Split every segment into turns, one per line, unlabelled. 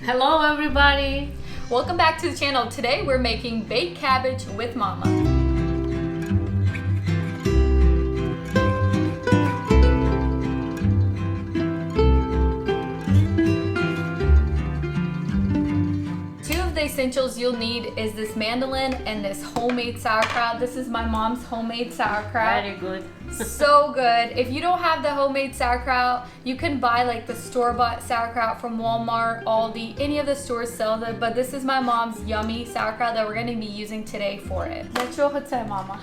Hello everybody!
Welcome back to the channel. Today we're making baked cabbage with Momma. Two of the essentials you'll need is this mandolin and this homemade sauerkraut. This is my mom's homemade sauerkraut.
Very good.
So good. If you don't have the homemade sauerkraut, you can buy like the store-bought sauerkraut from Walmart, Aldi, any of the stores sell them, but this is my mom's yummy sauerkraut that we're going to be using today for it. Для чого це, мама?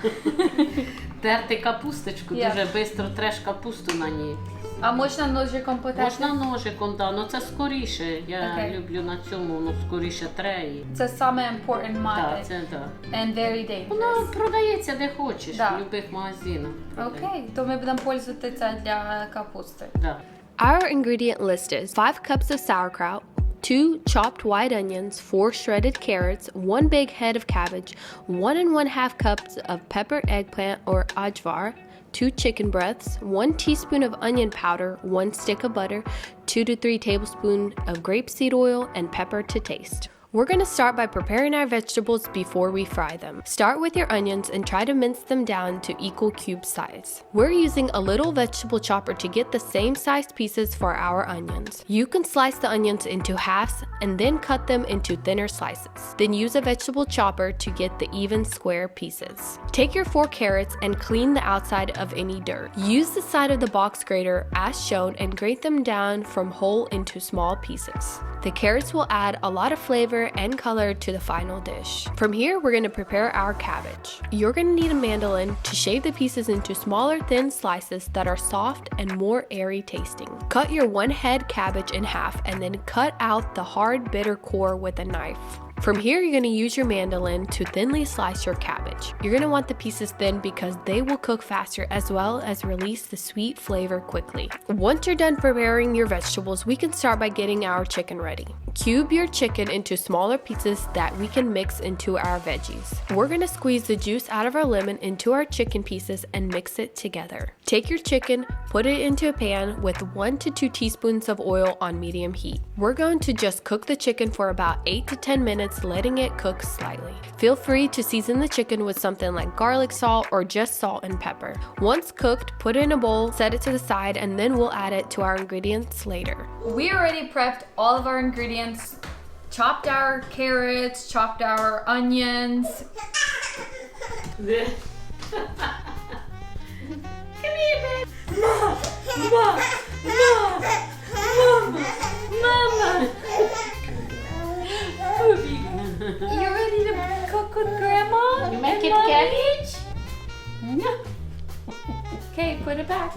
Терти капусточку,
Yeah.
дуже швидко треш капусту на ній.
А можна ножиком потерти?
Можна ножиком, да, але це скоріше. Я
Okay.
люблю на цьому, скоріше треї.
Це саме important method.
Так, це так.
And very dangerous.
Воно продається де хочеш,
Да.
в будь-яких магазинах.
Окей, то ми будемо пользуватися для капусти.
Да.
Our ingredient list is 5 cups of sauerkraut, 2 chopped white onions, 4 shredded carrots, 1 big head of cabbage, 1 1/2 cups of pepper eggplant or Ajvar, 2 chicken breasts, 1 teaspoon of onion powder, 1 stick of butter, 2 to 3 tablespoons of grapeseed oil, and pepper to taste. We're going to start by preparing our vegetables before we fry them. Start with your onions and try to mince them down to equal cube size. We're using a little vegetable chopper to get the same sized pieces for our onions. You can slice the onions into halves and then cut them into thinner slices. Then use a vegetable chopper to get the even square pieces. Take your 4 carrots and clean the outside of any dirt. Use the side of the box grater as shown and grate them down from whole into small pieces. The carrots will add a lot of flavor and color to the final dish. From here, we're going to prepare our cabbage. You're going to need a mandolin to shave the pieces into smaller thin slices that are soft and more airy tasting. Cut your 1 head cabbage in half and then cut out the hard bitter core with a knife. From here, you're going to use your mandolin to thinly slice your cabbage. You're going to want the pieces thin because they will cook faster as well as release the sweet flavor quickly. Once you're done preparing your vegetables, we can start by getting our chicken ready. Cube your chicken into smaller pieces that we can mix into our veggies. We're going to squeeze the juice out of our lemon into our chicken pieces and mix it together. Take your chicken, put it into a pan with 1 to 2 teaspoons of oil on medium heat. We're going to just cook the chicken for about 8 to 10 minutes, letting it cook slightly. Feel free to season the chicken with something like garlic salt or just salt and pepper. Once cooked, put it in a bowl, set it to the side, and then we'll add it to our ingredients later.
We already prepped all of our ingredients, chopped our carrots, chopped our onions.
Come here, babe. Mama.
You ready to cook with Grandma?
You make
and
it
Mommy?
cabbage?
Okay, put it back.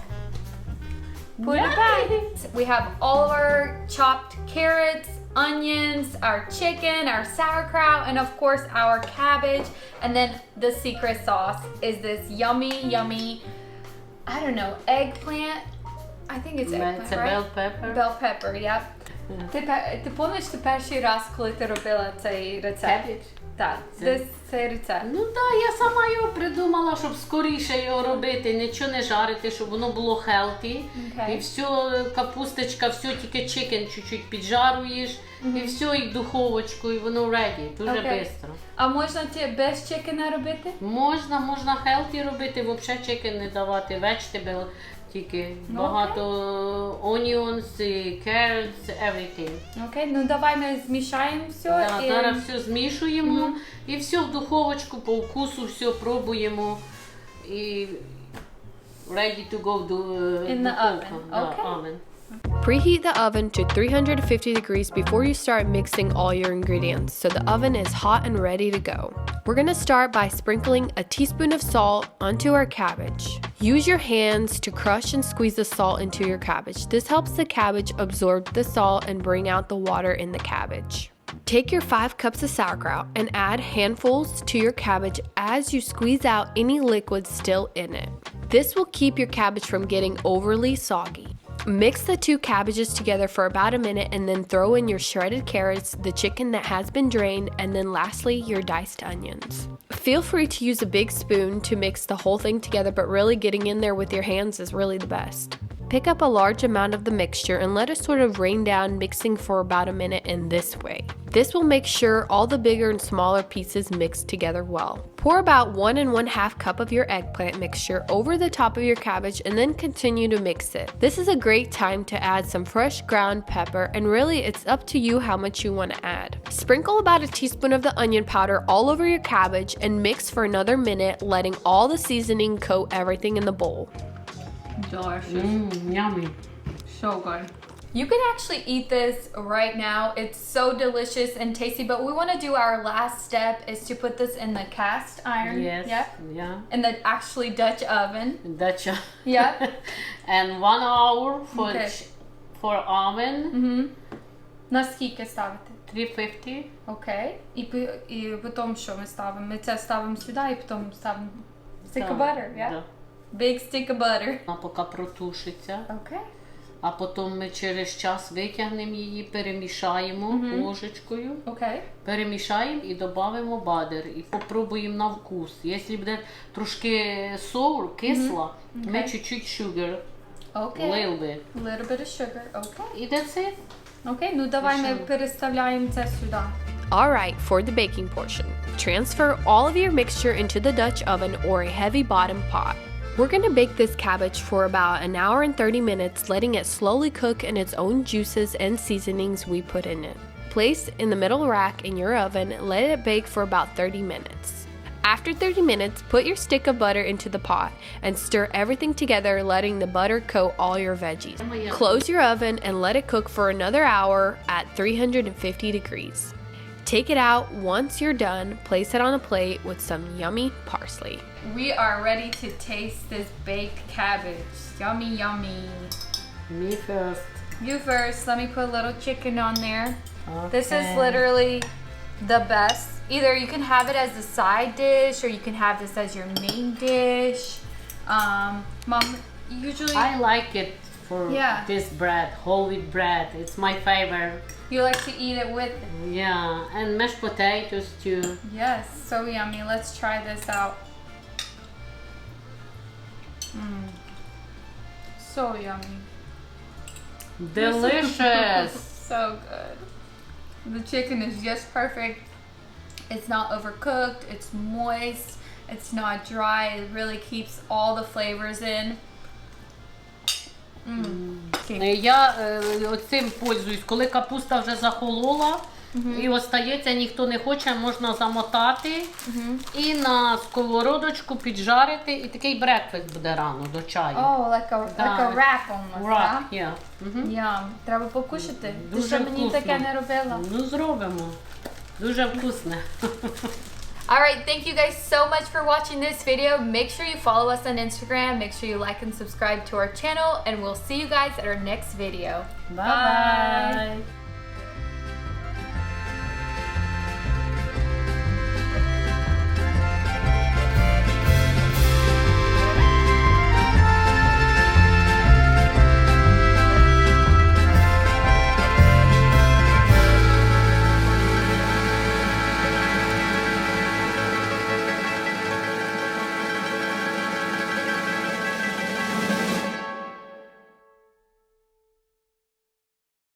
Put it back. We have all of our chopped carrots, onions, our chicken, our sauerkraut, and of course our cabbage. And then the secret sauce is this yummy, yummy, I don't know, eggplant. I think it's eggplant,
It's a
right?
bell pepper.
Bell pepper, yep. Ти помниш ти перший раз, коли ти робила цей рецепт?
Cabbage?
Так, цей рецепт.
Ну так, я сама його придумала, щоб скоріше його робити, нічого не жарити, щоб воно було healthy.
Окей.
І все, капусточка, все тільки чикен чуть-чуть піджаруєш, і все, і в духовочку, і воно ready, дуже швидко.
А можна без чикена робити?
Можна healthy робити, взагалі чикен не давати, vegetable, тільки багато onions, carrots, everything.
Окей, ну давай ми змішаємо все.
Да, зараз все змішуємо і все в духовочку по вкусу, все пробуємо і ready to go
In the oven. Okay.
Oven.
Preheat the oven to 350 degrees before you start mixing all your ingredients so the oven is hot and ready to go. We're going to start by sprinkling a teaspoon of salt onto our cabbage. Use your hands to crush and squeeze the salt into your cabbage. This helps the cabbage absorb the salt and bring out the water in the cabbage. Take your 5 cups of sauerkraut and add handfuls to your cabbage as you squeeze out any liquid still in it. This will keep your cabbage from getting overly soggy. Mix the 2 cabbages together for about a minute and then throw in your shredded carrots, the chicken that has been drained, and then lastly your diced onions. Feel free to use a big spoon to mix the whole thing together, but really getting in there with your hands is really the best. pick up a large amount of the mixture and let it sort of rain down, mixing for about a minute in this way. This will make sure all the bigger and smaller pieces mix together well. Pour about 1 1/2 cup of your eggplant mixture over the top of your cabbage and then continue to mix it. This is a great time to add some fresh ground pepper, and really it's up to you how much you want to add. Sprinkle about a teaspoon of the onion powder all over your cabbage and mix for another minute, letting all the seasoning coat everything in the bowl.
Delicious.
Yummy.
So good. You can actually eat this right now. It's so delicious and tasty, but we want to do our last step is to put this in the cast iron.
Yes.
Yep.
Yeah.
In the actually Dutch oven.
Dutch.
Yep.
And 1 hour for
Okay.
for oven.
Наскільки ставити?
350.
Окей. І потім що ми ставимо? Ми це ставимо сюди і потім ставимо stick of
Да,
butter, yeah?
да.
Big stick of butter.
Вона поки протушиться.
Окей.
А потім ми через час витягнемо її, перемішаємо ложечкою.
Окей.
Перемішаємо і додамо бадер. І попробуємо на вкус. Якщо буде трошки соур, кисла, ми чуть-чуть sugar.
Окей.
Little bit.
Little bit of sugar. Окей.
І that's it.
Окей, ну давай ми переставляємо це сюди.
Alright, for the baking portion. Transfer all of your mixture into the Dutch oven or a heavy bottom pot. We're going to bake this cabbage for about 1 hour and 30 minutes, letting it slowly cook in its own juices and seasonings we put in it. Place in the middle rack in your oven, let it bake for about 30 minutes. After 30 minutes, put your stick of butter into the pot and stir everything together, letting the butter coat all your veggies. Close your oven and let it cook for another hour at 350 degrees. Take it out. Once you're done, place it on a plate with some yummy parsley.
We are ready to taste this baked cabbage. Yummy, yummy.
Me first.
You first. Let me put a little chicken on there.
Okay.
This is literally the best. Either you can have it as a side dish or you can have this as your main dish. Mom, usually
I like it for this bread, whole wheat bread. It's my favorite.
you like to eat it with it.
Yeah, and mashed potatoes too.
Yes, so yummy. Let's try this out. So yummy.
Delicious.
So good. The chicken is just perfect. It's not overcooked, it's moist, it's not dry, it really keeps all the flavors in.
Я цим пользуюсь, коли капуста вже захолола і остається, ніхто не хоче, можна замотати і на сковородочку піджарити, і такий брекфаст буде рано до чаю.
Oh, like a wrap almost,
Wrap,
да?
yeah.
Yum. Треба покушати. Ти
Дуже
що мені таке
вкусно.
не робила?
Ну, зробимо. Дуже вкусне.
Alright, thank you guys so much for watching this video. Make sure you follow us on Instagram, make sure you like and subscribe to our channel, and we'll see you guys at our next video.
Bye-bye.